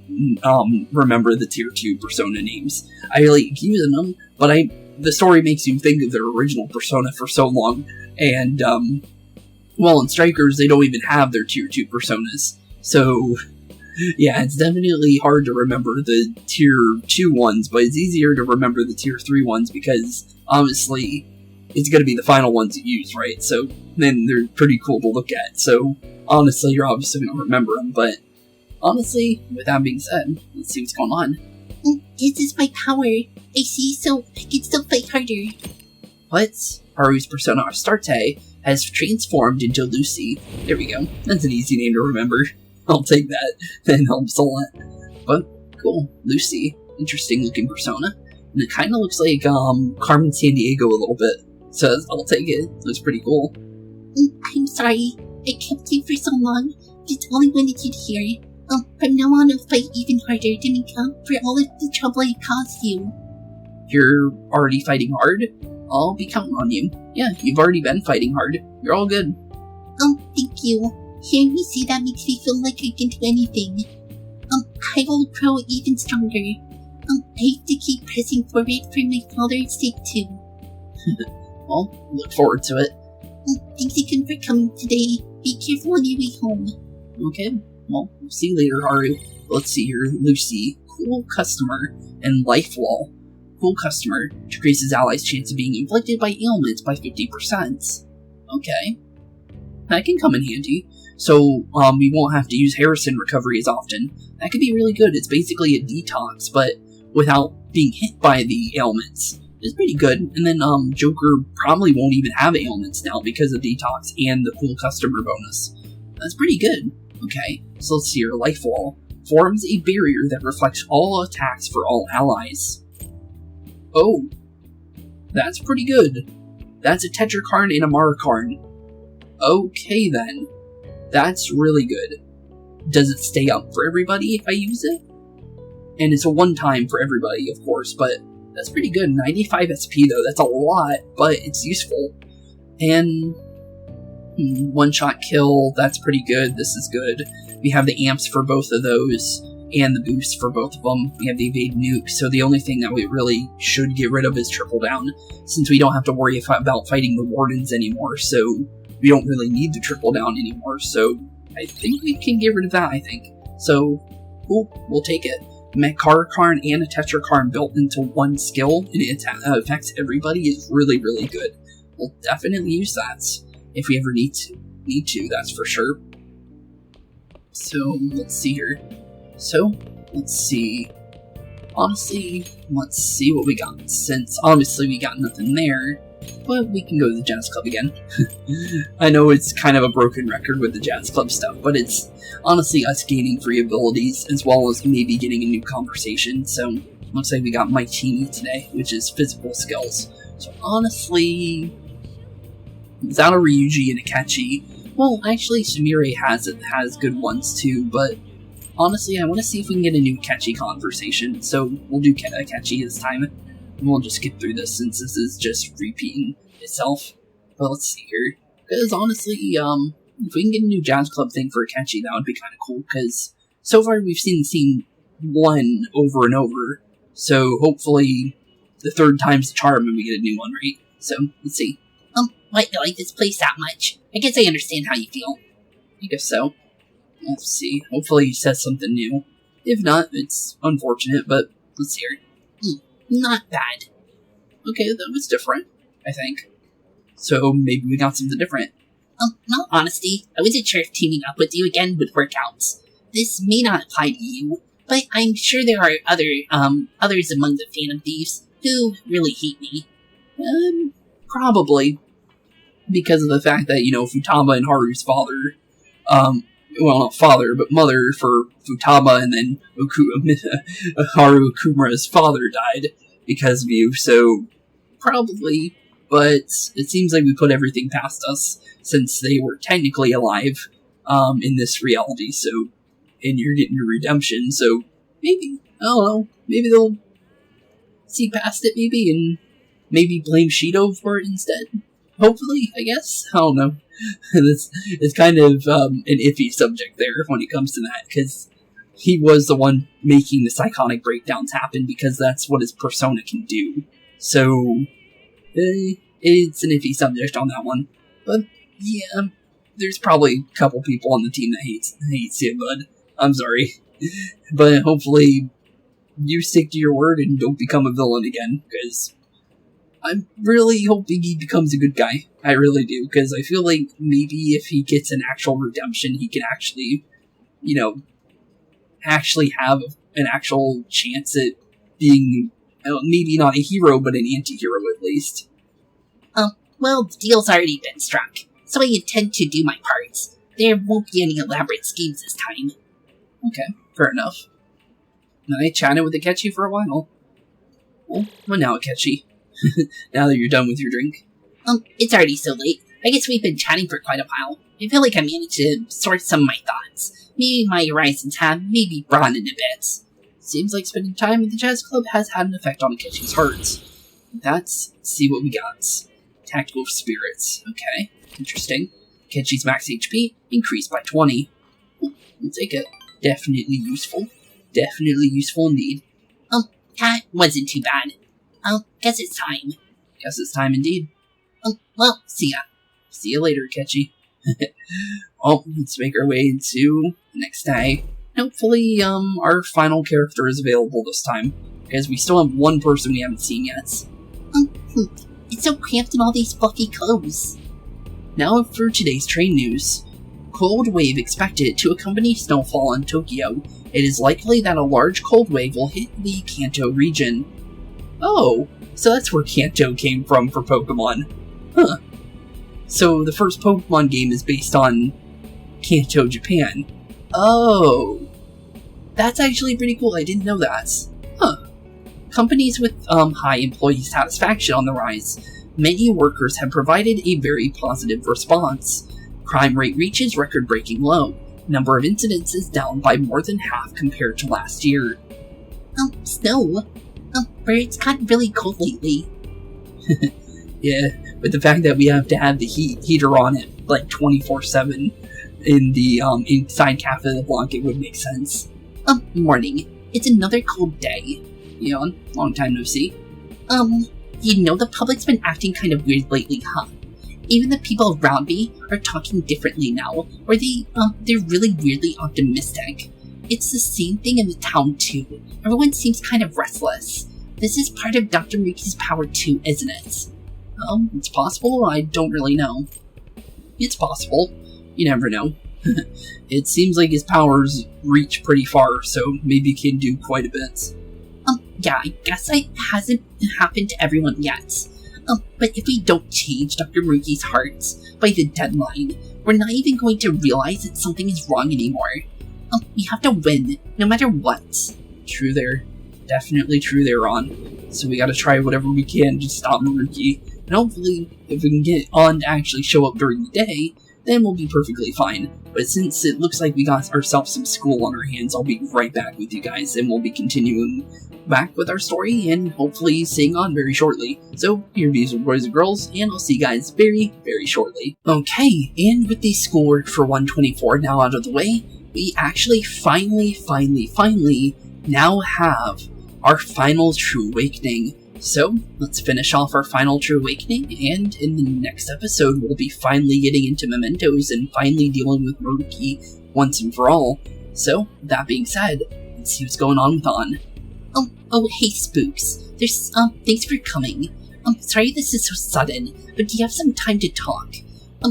remember the tier 2 Persona names. I like using them, but I the story makes you think of their original persona for so long, and, well, in Strikers, they don't even have their Tier 2 personas, so, yeah, it's definitely hard to remember the Tier 2 ones, but it's easier to remember the Tier 3 ones, because, obviously, it's going to be the final ones you use, right? So, then they're pretty cool to look at, so, honestly, you're obviously going to remember them, but, honestly, with that being said, let's see what's going on. This is my power. I see, so I can still fight harder. What? Haru's persona Astarte has transformed into Lucy. There we go. That's an easy name to remember. I'll take that. That helps a lot. But, cool. Lucy. Interesting looking persona. And it kind of looks like, Carmen Sandiego a little bit. So, I'll take it. That's pretty cool. I'm sorry. I kept you for so long. Just only wanted you to hear. From now on, I'll fight even harder to make up for all of the trouble I caused you. You're already fighting hard? I'll be counting on you. Yeah, you've already been fighting hard. You're all good. Thank you. Hearing you say that makes me feel like I can do anything. I will grow even stronger. I have to keep pressing forward for my father's sake too. Well, look forward to it. Thanks again for coming today. Be careful on your way home. Okay. Well, we'll see you later, Haru. Let's see here. Lucy. Cool customer. And life wall. Cool customer. Decreases allies' chance of being inflicted by ailments by 50%. Okay. That can come in handy. So, we won't have to use Harrison recovery as often. That could be really good. It's basically a detox, but without being hit by the ailments. It's pretty good. And then, Joker probably won't even have ailments now because of detox and the cool customer bonus. That's pretty good. Okay, so let's see here. Life Wall. Forms a barrier that reflects all attacks for all allies. Oh. That's pretty good. That's a Tetrakarn and a Marukarn. Okay then. That's really good. Does it stay up for everybody if I use it? And it's a one-time for everybody, of course, but that's pretty good. 95 SP though, that's a lot, but it's useful. And one-shot kill, that's pretty good. This is good. We have the amps for both of those, and the boost for both of them. We have the evade nuke, so the only thing that we really should get rid of is triple down, since we don't have to worry about fighting the wardens anymore, so we don't really need the triple down anymore, so I think we can get rid of that, I think. So, cool, we'll take it. Marukarn and a Tetrakarn built into one skill, and it affects everybody is really, really good. We'll definitely use that. If we ever need to, that's for sure. So, let's see here. So, let's see. Honestly, let's see what we got. Since, obviously, we got nothing there, but we can go to the Jazz Club again. I know it's kind of a broken record with the Jazz Club stuff, but it's honestly us gaining free abilities, as well as maybe getting a new conversation. So, looks like we got Maitini today, which is physical skills. So, honestly, without a Ryuji and a Akechi, well, actually, Sumire has good ones too, but honestly, I want to see if we can get a new Akechi conversation, so we'll do Akechi this time, and we'll just get through this since this is just repeating itself. But let's see here, because honestly, if we can get a new Jazz Club thing for Akechi, that would be kind of cool, because so far we've seen the same one over and over, so hopefully the third time's the charm and we get a new one, right? So, let's see. Why do you like this place that much? I guess I understand how you feel. I guess so. Let's see. Hopefully he says something new. If not, it's unfortunate, but let's hear it. Not bad. Okay, that was different, I think. So maybe we got something different. In all honesty, I wasn't sure if teaming up with you again would work out. This may not apply to you, but I'm sure there are others among the Phantom Thieves who really hate me. Probably. Because of the fact that, Futaba and Haru's father, well, not father, but mother for Futaba, and then Haru Kumura's father died because of you, so probably, but it seems like we put everything past us, since they were technically alive, in this reality, so, and you're getting your redemption, so maybe, I don't know, maybe they'll see past it, maybe, and maybe blame Shido for it instead. Hopefully, I guess. I don't know. It's kind of an iffy subject there when it comes to that, because he was the one making the psychotic breakdowns happen, because that's what his persona can do. So, it's an iffy subject on that one. But, yeah, there's probably a couple people on the team that hates you, bud. I'm sorry. But hopefully you stick to your word and don't become a villain again, because I'm really hoping he becomes a good guy. I really do, because I feel like maybe if he gets an actual redemption, he can actually, actually have an actual chance at being, maybe not a hero, but an anti-hero at least. Well, the deal's already been struck, so I intend to do my part. There won't be any elaborate schemes this time. Okay, fair enough. I chatted with Akechi for a while. Well, now Akechi. Now that you're done with your drink. It's already so late. I guess we've been chatting for quite a while. I feel like I managed to sort some of my thoughts. Maybe my horizons have maybe broadened a bit. Seems like spending time at the jazz club has had an effect on Akechi's heart. Let's see what we got. Tactical spirits. Okay, interesting. Akechi's max HP increased by 20. We'll take it. Definitely useful. Definitely useful indeed. That wasn't too bad. Guess it's time. Guess it's time indeed. Well, see ya. See you later, Akechi. Well, let's make our way into the next day. Hopefully, our final character is available this time, because we still have one person we haven't seen yet. It's so cramped in all these fluffy clothes. Now for today's train news. Cold wave expected to accompany snowfall in Tokyo. It is likely that a large cold wave will hit the Kanto region. Oh, so that's where Kanto came from for Pokemon. Huh. So the first Pokemon game is based on Kanto, Japan. Oh. That's actually pretty cool, I didn't know that. Huh. Companies with high employee satisfaction on the rise. Many workers have provided a very positive response. Crime rate reaches record-breaking low. Number of incidents is down by more than half compared to last year. Snow? Where it's gotten really cold lately. Yeah, but the fact that we have to have the heater on it like 24/7 in the inside Cafe de Blanc, it would make sense. Morning. It's another cold day. Leon, long time no see. The public's been acting kind of weird lately, huh? Even the people around me are talking differently now, or they're really weirdly optimistic. It's the same thing in the town too. Everyone seems kind of restless. This is part of Dr. Maruki's power too, isn't it? It's possible, I don't really know. It's possible. You never know. It seems like his powers reach pretty far, so maybe he can do quite a bit. Yeah, I guess it hasn't happened to everyone yet. But if we don't change Dr. Maruki's heart by the deadline, we're not even going to realize that something is wrong anymore. We have to win, no matter what. True there. Definitely true there, Ron. So we gotta try whatever we can to stop Maruki. And hopefully, if we can get On to actually show up during the day, then we'll be perfectly fine. But since it looks like we got ourselves some school on our hands, I'll be right back with you guys, and we'll be continuing back with our story, and hopefully seeing On very shortly. So, here be some boys and girls, and I'll see you guys very, very shortly. Okay, and with the schoolwork for 124 now out of the way, we actually finally now have our final True Awakening. So, let's finish off our final True Awakening, and in the next episode, we'll be finally getting into mementos and finally dealing with Maruki once and for all. So, that being said, let's see what's going on with On. Hey Spooks. There's, thanks for coming. Sorry this is so sudden, but do you have some time to talk?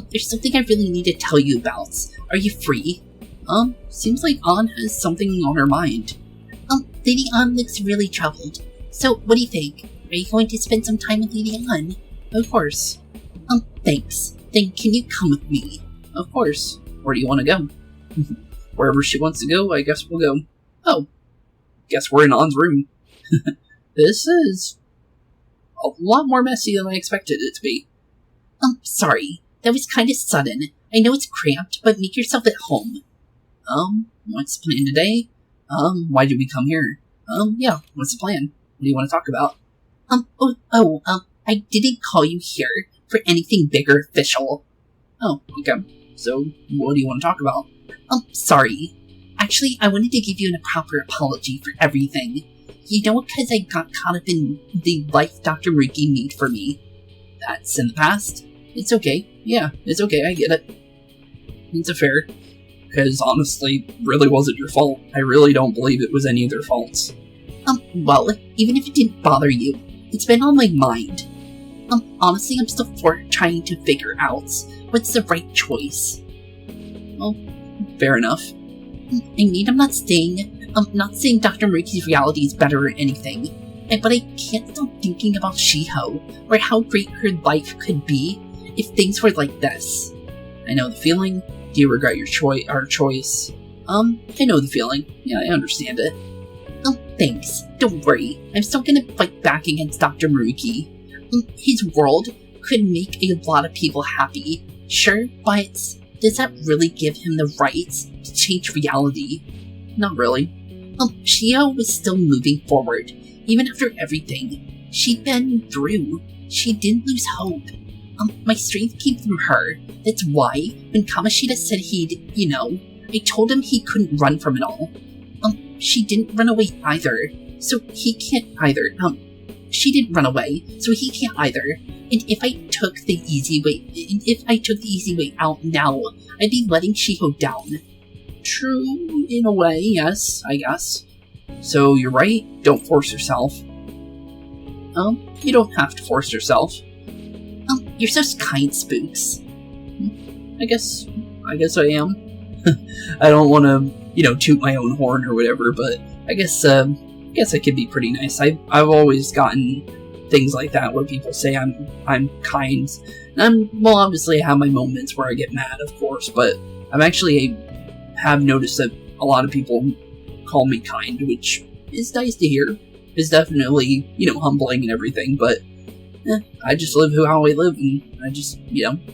There's something I really need to tell you about. Are you free? Seems like On has something on her mind. Lady On looks really troubled. So, what do you think? Are you going to spend some time with Lady On? Of course. Thanks. Then can you come with me? Of course. Where do you want to go? Wherever she wants to go, I guess we'll go. Oh. Guess we're in On's room. This is a lot more messy than I expected it to be. Sorry. That was kind of sudden. I know it's cramped, but make yourself at home. What's the plan today? Why did we come here? Yeah, what's the plan? What do you want to talk about? I didn't call you here for anything big or official. Oh, okay. So, what do you want to talk about? Sorry. Actually, I wanted to give you a proper apology for everything. because I got caught up in the life Dr. Maruki made for me. That's in the past. It's okay. Yeah, it's okay, I get it. It's a fair. Because honestly, really wasn't your fault. I really don't believe it was any of their faults. Well, even if it didn't bother you, it's been on my mind. Honestly, I'm still trying to figure out what's the right choice. Well, fair enough. I'm not saying Dr. Maruki's reality is better or anything, but I can't stop thinking about Shiho, or how great her life could be if things were like this. I know the feeling. Do you regret our choice? I know the feeling. Yeah, I understand it. Thanks. Don't worry. I'm still gonna fight back against Dr. Maruki. His world could make a lot of people happy, sure, but does that really give him the right to change reality? Not really. Shiho was still moving forward, even after everything she'd been through. She didn't lose hope. My strength came from her. That's why, when Kamoshida said I told him he couldn't run from it all. She didn't run away either, so he can't either. She didn't run away, so he can't either. And if I took the easy way out now, I'd be letting Shiho down. True, in a way, yes, I guess. So you're right, don't force yourself. You don't have to force yourself. You're so kind, Spooks. I guess I am. I don't want to, toot my own horn or whatever, but I guess I could be pretty nice. I've always gotten things like that where people say I'm kind. And obviously I have my moments where I get mad, of course, but I have noticed that a lot of people call me kind, which is nice to hear. It's definitely, humbling and everything, but I just live how I live, and I just,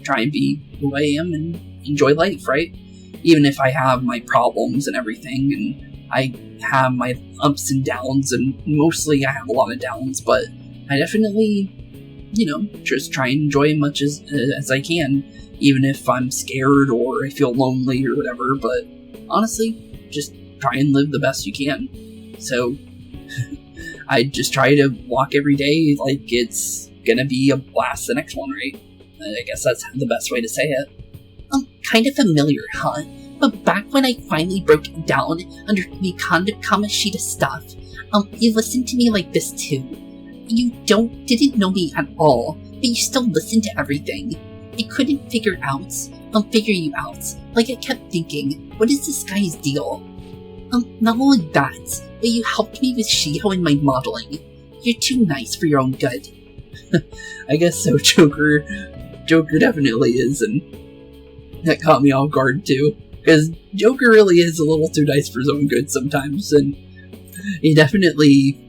try and be who I am and enjoy life, right? Even if I have my problems and everything, and I have my ups and downs, and mostly I have a lot of downs, but I definitely, just try and enjoy as much as I can, even if I'm scared or I feel lonely or whatever, but honestly, just try and live the best you can. So, I just try to walk every day like it's gonna be a blast the next one, right? I guess that's the best way to say it. Kind of familiar, huh? But back when I finally broke down under the Kamoshida stuff, you listened to me like this too. You didn't know me at all, but you still listened to everything. I couldn't figure you out. Like I kept thinking, what is this guy's deal? Not only that, but you helped me with Shiho and my modeling. You're too nice for your own good. I guess so, Joker definitely is, and that caught me off guard too, because Joker really is a little too nice for his own good sometimes, and he definitely,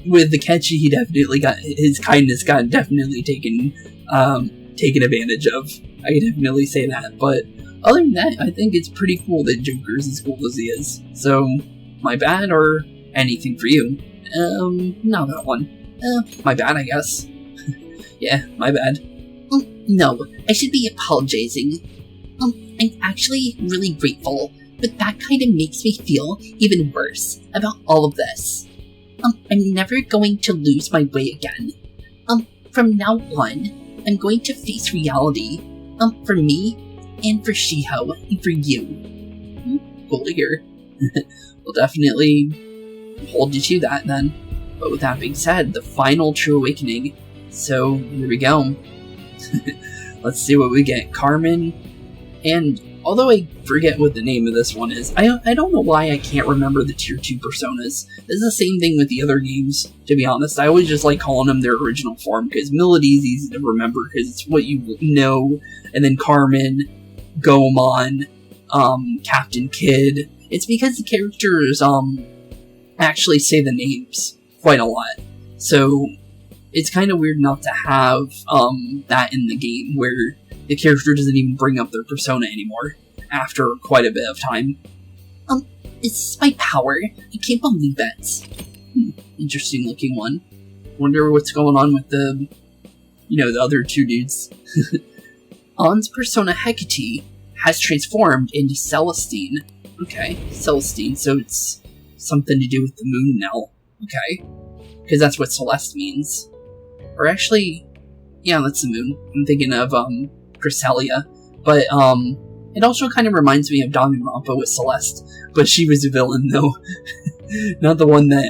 with the Kechi, he definitely got, his kindness got definitely taken advantage of. I can definitely say that, but other than that, I think it's pretty cool that Joker's as cool as he is. So, my bad, or anything for you? Not that one. My bad, I guess. Yeah, my bad. No, I should be apologizing. I'm actually really grateful, but that kind of makes me feel even worse about all of this. I'm never going to lose my way again. From now on, I'm going to face reality. For me, and for Shiho, and for you. Cool to hear. We'll definitely hold you to that then. But with that being said, the final true awakening. So, here we go. Let's see what we get. Carmen, and although I forget what the name of this one is, I don't know why I can't remember the tier 2 personas. This is the same thing with the other games, to be honest. I always just like calling them their original form, because Melody's easy to remember, because it's what you know, and then Carmen, Gomon, Captain Kidd. It's because the characters, actually say the names quite a lot. So, it's kind of weird not to have, that in the game, where the character doesn't even bring up their persona anymore, after quite a bit of time. It's my power. I can't believe it. Interesting looking one. Wonder what's going on with the, the other two dudes. On's persona Hecate has transformed into Celestine. Okay, Celestine, so it's something to do with the moon now. Okay. Because that's what Celeste means. Or actually, yeah, that's the moon. I'm thinking of, Cresselia. But, it also kind of reminds me of Danganronpa with Celeste. But she was a villain, though. Not the one that,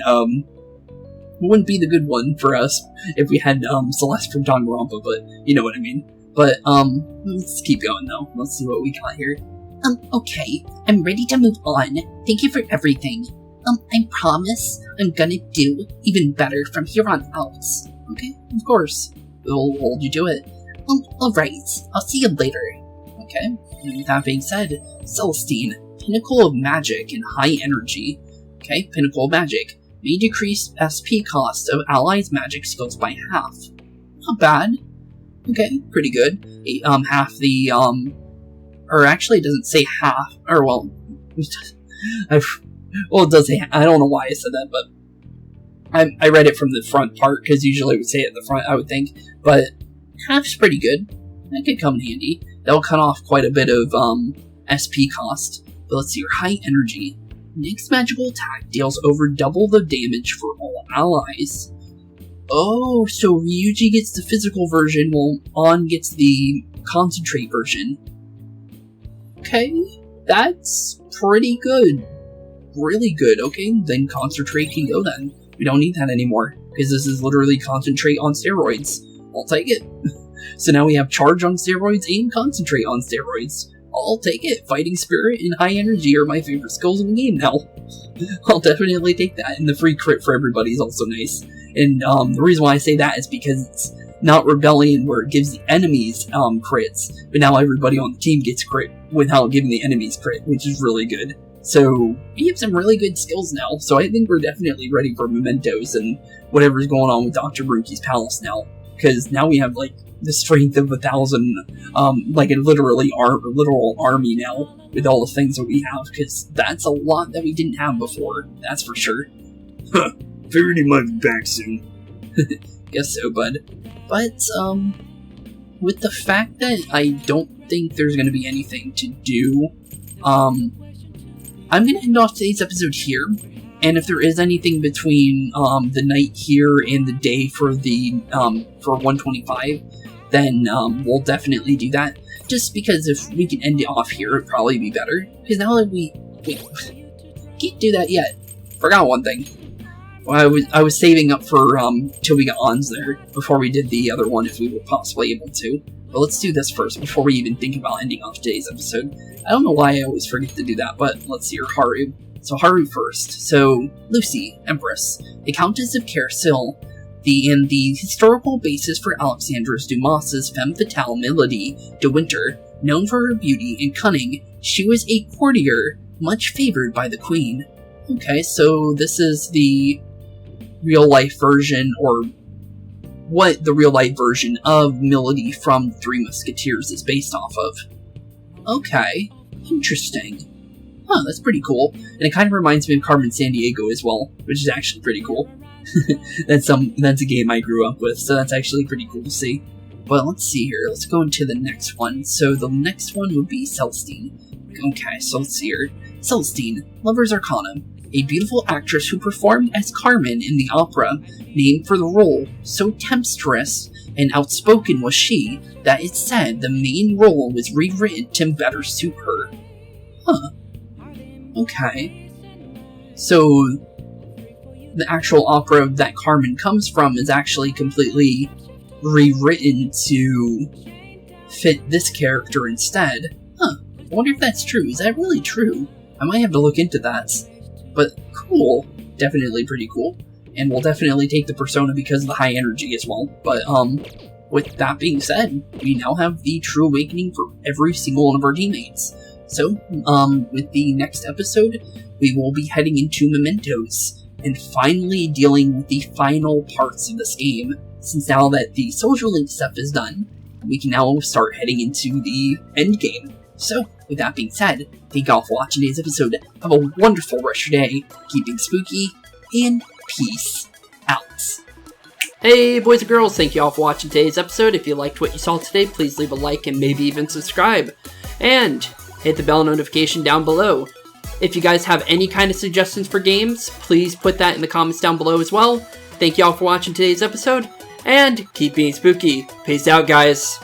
wouldn't be the good one for us if we had, Celeste from Danganronpa, but you know what I mean. But, let's keep going, though. Let's see what we got here. Okay. I'm ready to move on. Thank you for everything. I promise I'm gonna do even better from here on out. Okay, of course. We'll hold you to it. Alright. I'll see you later. Okay, and with that being said, Celestine, Pinnacle of Magic and High Energy. Okay, Pinnacle of Magic. May decrease SP cost of allies' magic skills by half. Not bad. Okay, pretty good. Half the, or actually it doesn't say half, or well, well, it does say, I don't know why I said that, but I read it from the front part, because usually it would say it at the front, I would think, but half's pretty good. That could come in handy. That'll cut off quite a bit of, SP cost. But let's see your High Energy. Next magical attack deals over double the damage for all allies. Oh, so Ryuji gets the physical version, while An gets the concentrate version. Okay, that's pretty good. Really good. Okay, then concentrate can go then. We don't need that anymore, because this is literally concentrate on steroids. I'll take it. So now we have charge on steroids and concentrate on steroids. I'll take it. Fighting Spirit and High Energy are my favorite skills in the game now. I'll definitely take that, and the free crit for everybody is also nice. And the reason why I say that is because it's not Rebellion where it gives the enemies crits, but now everybody on the team gets crit without giving the enemies crit, which is really good. So, we have some really good skills now, so I think we're definitely ready for Mementos and whatever's going on with Dr. Maruki's palace now. Because now we have, like, the strength of 1,000, like a literal army now, with all the things that we have, because that's a lot that we didn't have before, that's for sure. Huh, figured he might be back soon. Guess so, bud. But, with the fact that I don't think there's gonna be anything to do, I'm gonna end off today's episode here, and if there is anything between, the night here and the day for the, for 125, then, we'll definitely do that, just because if we can end it off here, it'd probably be better, because now that wait, can't do that yet. Forgot one thing. Well, I was saving up for, till we got Ons there, before we did the other one, if we were possibly able to. But let's do this first, before we even think about ending off today's episode. I don't know why I always forget to do that, but let's see here, Haru. So Haru first. So, Lucy, Empress, the Countess of Kersil, the historical basis for Alexandros Dumas's femme fatale Melody de Winter, known for her beauty and cunning, she was a courtier, much favored by the queen. Okay, so this is the real-life version, or what the real-life version of Melody from Three Musketeers is based off of. Okay, interesting. Huh, that's pretty cool. And it kind of reminds me of Carmen Sandiego as well, which is actually pretty cool. That's a game I grew up with, so that's actually pretty cool to see. But let's see here, let's go into the next one. So the next one would be Celestine. Okay, so let's see here. Celestine, Lover's Arcana. A beautiful actress who performed as Carmen in the opera, named for the role. So tempestuous and outspoken was she, that it's said the main role was rewritten to better suit her. Huh. Okay. So, the actual opera that Carmen comes from is actually completely rewritten to fit this character instead. Huh. I wonder if that's true. Is that really true? I might have to look into that. But cool. Definitely pretty cool. And we'll definitely take the persona because of the high energy as well. But, with that being said, we now have the true awakening for every single one of our teammates. So, with the next episode, we will be heading into Mementos, and finally dealing with the final parts of this game. Since now that the social link stuff is done, we can now start heading into the end game. So, with that being said, thank you all for watching today's episode. Have a wonderful rest of your day, keeping spooky, and peace out. Hey boys and girls, thank you all for watching today's episode. If you liked what you saw today, please leave a like and maybe even subscribe. And hit the bell notification down below. If you guys have any kind of suggestions for games, please put that in the comments down below as well. Thank you all for watching today's episode, and keep being spooky. Peace out, guys.